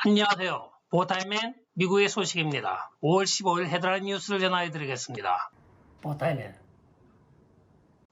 안녕하세요. 보타임맨 미국의 소식입니다. 5월 15일 헤드라인 뉴스를 전해드리겠습니다. 보타임맨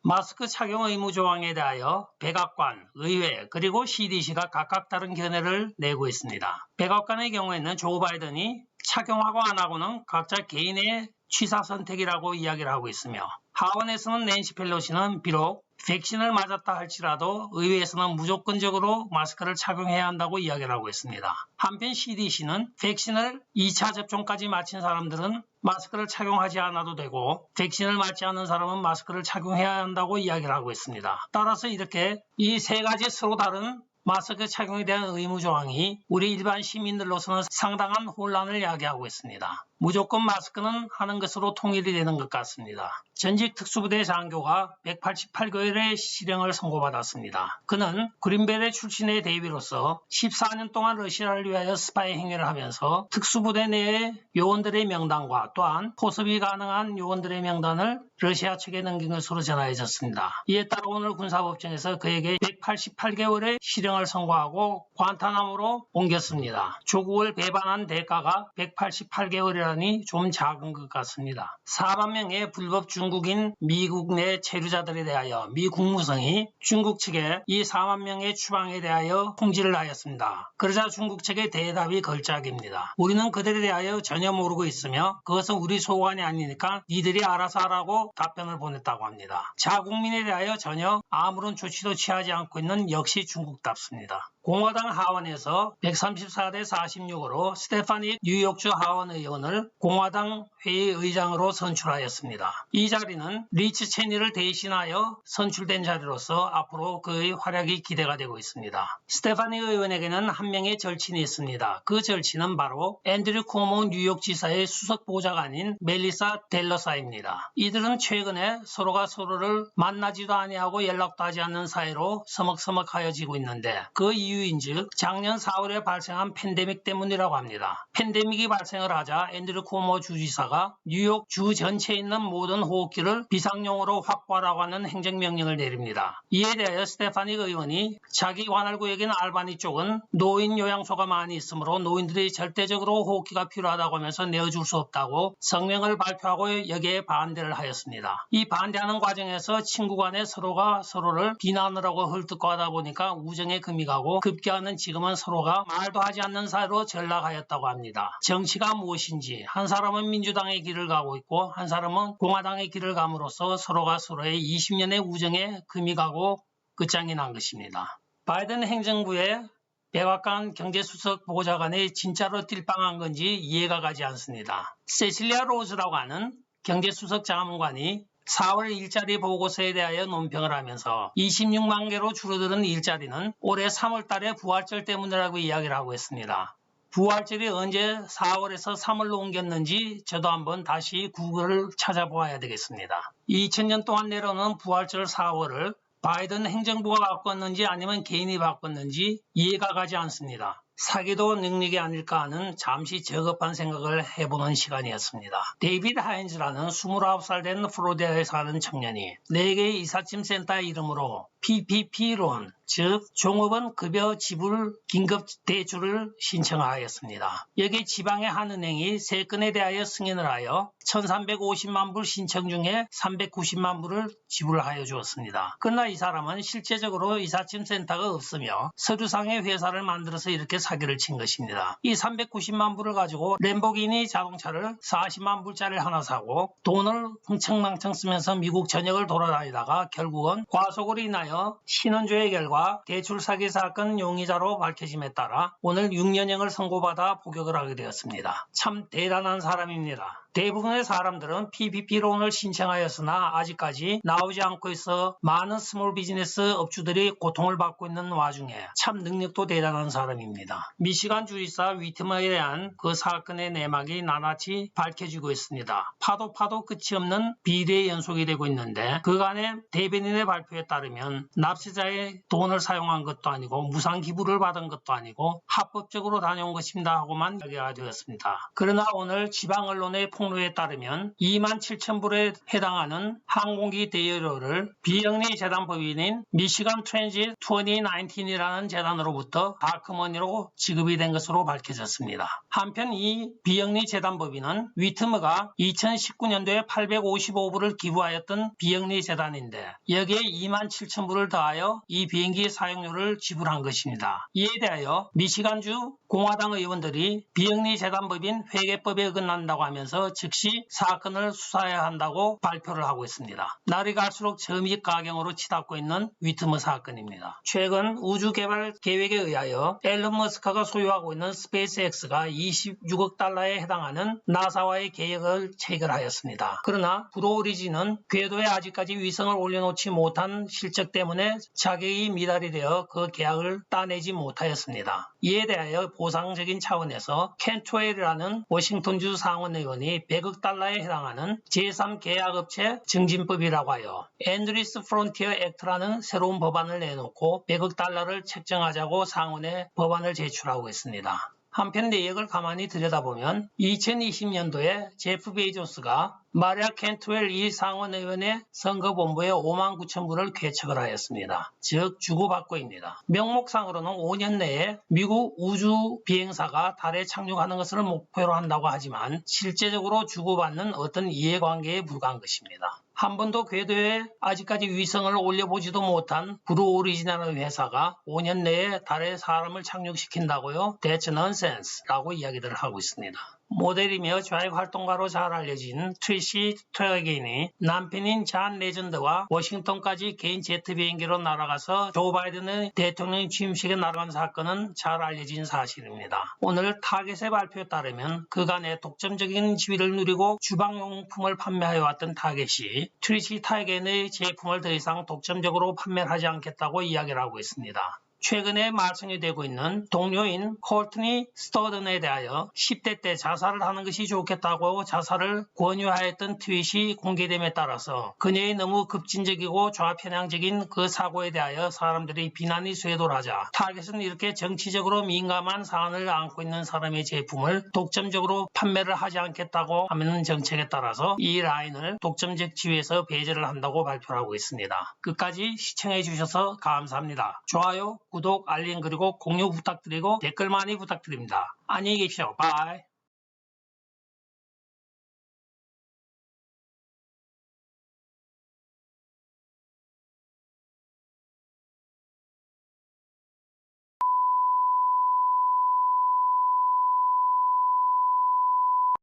마스크 착용 의무 조항에 대하여 백악관, 의회, 그리고 CDC가 각각 다른 견해를 내고 있습니다. 백악관의 경우에는 조 바이든이 착용하고 안 하고는 각자 개인의 취사 선택이라고 이야기를 하고 있으며, 하원에서는 낸시 펠로시는 비록 백신을 맞았다 할지라도 의회에서는 무조건적으로 마스크를 착용해야 한다고 이야기를 하고 있습니다. 한편 CDC는 백신을 2차 접종까지 마친 사람들은 마스크를 착용하지 않아도 되고 백신을 맞지 않은 사람은 마스크를 착용해야 한다고 이야기를 하고 있습니다. 따라서 이렇게 이 세 가지 서로 다른 마스크 착용에 대한 의무 조항이 우리 일반 시민들로서는 상당한 혼란을 야기하고 있습니다. 무조건 마스크는 하는 것으로 통일이 되는 것 같습니다. 전직 특수부대 장교가 188개월의 실형을 선고받았습니다. 그는 그린벨의 출신의 대위로서 14년 동안 러시아를 위하여 스파이 행위를 하면서 특수부대 내의 요원들의 명단과 또한 포섭이 가능한 요원들의 명단을 러시아 측에 넘긴 것으로 전해졌습니다. 이에 따라 오늘 군사법정에서 그에게 188개월의 실형을 선고하고 관타나모로 옮겼습니다. 조국을 배반한 대가가 188개월이라니 좀 작은 것 같습니다. 4만 명의 불법 중국인 미국 내 체류자들에 대하여 미 국무성이 중국 측에 이 4만 명의 추방에 대하여 통지를 하였습니다. 그러자 중국 측의 대답이 걸작입니다. 우리는 그들에 대하여 전혀 모르고 있으며 그것은 우리 소관이 아니니까 니들이 알아서 하라고 답변을 보냈다고 합니다. 자국민에 대하여 전혀 아무런 조치도 취하지 않고 있는 역시 중국답습니다. 공화당 하원에서 134대 46으로 스테파닉 뉴욕주 하원 의원을 공화당 회의 의장으로 선출하였습니다. 이 자리는 리치 체니를 대신하여 선출된 자리로서 앞으로 그의 활약이 기대가 되고 있습니다. 스테파닉 의원에게는 한 명의 절친이 있습니다. 그 절친은 바로 앤드류 쿠오모 뉴욕지사의 수석 보좌관인 멜리사 델러사입니다. 이들은 최근에 서로가 서로를 만나지도 아니하고 연락도 하지 않는 사이로 서먹서먹하여지고 있는데 그 이유인즉 작년 4월에 발생한 팬데믹 때문이라고 합니다. 팬데믹이 발생을 하자 앤드류 쿠오모 주지사가 뉴욕 주 전체에 있는 모든 호흡기를 비상용으로 확보하라고 하는 행정명령을 내립니다. 이에 대하여 스테파닉 의원이 자기 관할구역인 알바니 쪽은 노인 요양소가 많이 있으므로 노인들이 절대적으로 호흡기가 필요하다고 하면서 내어줄 수 없다고 성명을 발표하고 여기에 반대를 하였습니다. 이 반대하는 과정에서 친구 간에 서로가 서로를 비난하라고 헐뜯고 하다 보니까 우정에 금이 가고 급기야는 지금은 서로가 말도 하지 않는 사이로 전락하였다고 합니다. 정치가 무엇인지 한 사람은 민주당의 길을 가고 있고 한 사람은 공화당의 길을 감으로써 서로가 서로의 20년의 우정에 금이 가고 끝장이 난 것입니다. 바이든 행정부의 백악관 경제수석 보좌관이 진짜로 띨빵한 건지 이해가 가지 않습니다. 세실리아 로즈라고 하는 경제수석 자문관이 4월 일자리 보고서에 대하여 논평을 하면서 26만 개로 줄어드는 일자리는 올해 3월 달에 부활절 때문이라고 이야기를 하고 있습니다. 부활절이 언제 4월에서 3월로 옮겼는지 저도 한번 다시 구글을 찾아보아야 되겠습니다. 2000년 동안 내려오는 부활절 4월을 바이든 행정부가 바꿨는지 아니면 개인이 바꿨는지 이해가 가지 않습니다. 사기도 능력이 아닐까 하는 잠시 저급한 생각을 해보는 시간이었습니다. 데이비드 하인즈라는 29살 된 플로리다에 사는 청년이 4개의 이삿짐 센터의 이름으로 PPP론, 즉 종업원 급여 지불 긴급 대출을 신청하였습니다. 여기 지방의 한 은행이 3건에 대하여 승인을 하여 1350만 불 신청 중에 390만 불을 지불하여 주었습니다. 그러나 이 사람은 실제적으로 이삿짐 센터가 없으며 서류상의 회사를 만들어서 이렇게 사기를 친 것입니다. 이 390만 불을 가지고 램보기니 자동차를 40만 불짜리 하나 사고 돈을 흥청망청 쓰면서 미국 전역을 돌아다니다가 결국은 과속으로 인하여 신원조회 결과 대출 사기 사건 용의자로 밝혀짐에 따라 오늘 6년형을 선고받아 복역을 하게 되었습니다. 참 대단한 사람입니다. 대부분의 사람들은 PPP론을 신청하였으나 아직까지 나오지 않고 있어 많은 스몰 비즈니스 업주들이 고통을 받고 있는 와중에 참 능력도 대단한 사람입니다. 미시간 주지사 위트머에 대한 그 사건의 내막이 나낱이 밝혀지고 있습니다. 파도 끝이 없는 비리의 연속이 되고 있는데 그간의 대변인의 발표에 따르면 납세자의 돈을 사용한 것도 아니고 무상 기부를 받은 것도 아니고 합법적으로 다녀온 것입니다 하고만 이야기가 되었습니다. 그러나 오늘 지방 언론의 통로에 따르면 27,000불에 해당하는 항공기 대여료를 비영리 재단법인인 미시간 트랜짓 2019이라는 재단으로부터 다크머니로 지급이 된 것으로 밝혀졌습니다. 한편 이 비영리 재단법인은 위트머가 2019년도에 855불을 기부하였던 비영리 재단인데 여기에 27,000불을 더하여 이 비행기 사용료를 지불한 것입니다. 이에 대하여 미시간주 공화당 의원들이 비영리 재단법인 회계법에 어긋난다고 하면서 즉시 사건을 수사해야 한다고 발표를 하고 있습니다. 날이 갈수록 점입가경으로 치닫고 있는 위트머 사건입니다. 최근 우주개발 계획에 의하여 앨런 머스크가 소유하고 있는 스페이스X가 26억 달러에 해당하는 나사와의 계약을 체결하였습니다. 그러나 브루오리진은 궤도에 아직까지 위성을 올려놓지 못한 실적 때문에 자격이 미달이 되어 그 계약을 따내지 못하였습니다. 이에 대하여 보상적인 차원에서 켄트웰이라는 워싱턴주 상원의원이 100억 달러에 해당하는 제3계약업체 증진법이라고 하여 앤드리스 프론티어 액트라는 새로운 법안을 내놓고 100억 달러를 책정하자고 상원에 법안을 제출하고 있습니다. 한편 내역을 가만히 들여다보면 2020년도에 제프 베이조스가 마리아 켄트웰 이 상원의원의 선거본부에 59,000불을 쾌척을 하였습니다. 즉 주고받고입니다. 명목상으로는 5년 내에 미국 우주 비행사가 달에 착륙하는 것을 목표로 한다고 하지만 실제적으로 주고받는 어떤 이해관계에 불과한 것입니다. 한 번도 궤도에 아직까지 위성을 올려보지도 못한 브루오리진이라는 회사가 5년 내에 달에 사람을 착륙시킨다고요? That's nonsense 라고 이야기들을 하고 있습니다. 모델이며 좌익 활동가로 잘 알려진 트리시 트레게인이 남편인 잔 레전드와 워싱턴까지 개인 제트 비행기로 날아가서 조 바이든의 대통령 취임식에 날아간 사건은 잘 알려진 사실입니다. 오늘 타겟의 발표에 따르면 그간의 독점적인 지위를 누리고 주방용품을 판매해왔던 타겟이 트리시 트레게인의 제품을 더 이상 독점적으로 판매를 하지 않겠다고 이야기를 하고 있습니다. 최근에 말썽이 되고 있는 동료인 콜트니 스터든에 대하여 10대 때 자살을 하는 것이 좋겠다고 자살을 권유하였던 트윗이 공개됨에 따라서 그녀의 너무 급진적이고 좌편향적인 그 사고에 대하여 사람들이 비난이 쇄도하자 타겟은 이렇게 정치적으로 민감한 사안을 안고 있는 사람의 제품을 독점적으로 판매를 하지 않겠다고 하는 정책에 따라서 이 라인을 독점적 지위에서 배제를 한다고 발표를 하고 있습니다. 끝까지 시청해 주셔서 감사합니다. 좋아요, 구독, 알림 그리고 공유 부탁드리고 댓글 많이 부탁드립니다. 안녕히 계십시오. 바이.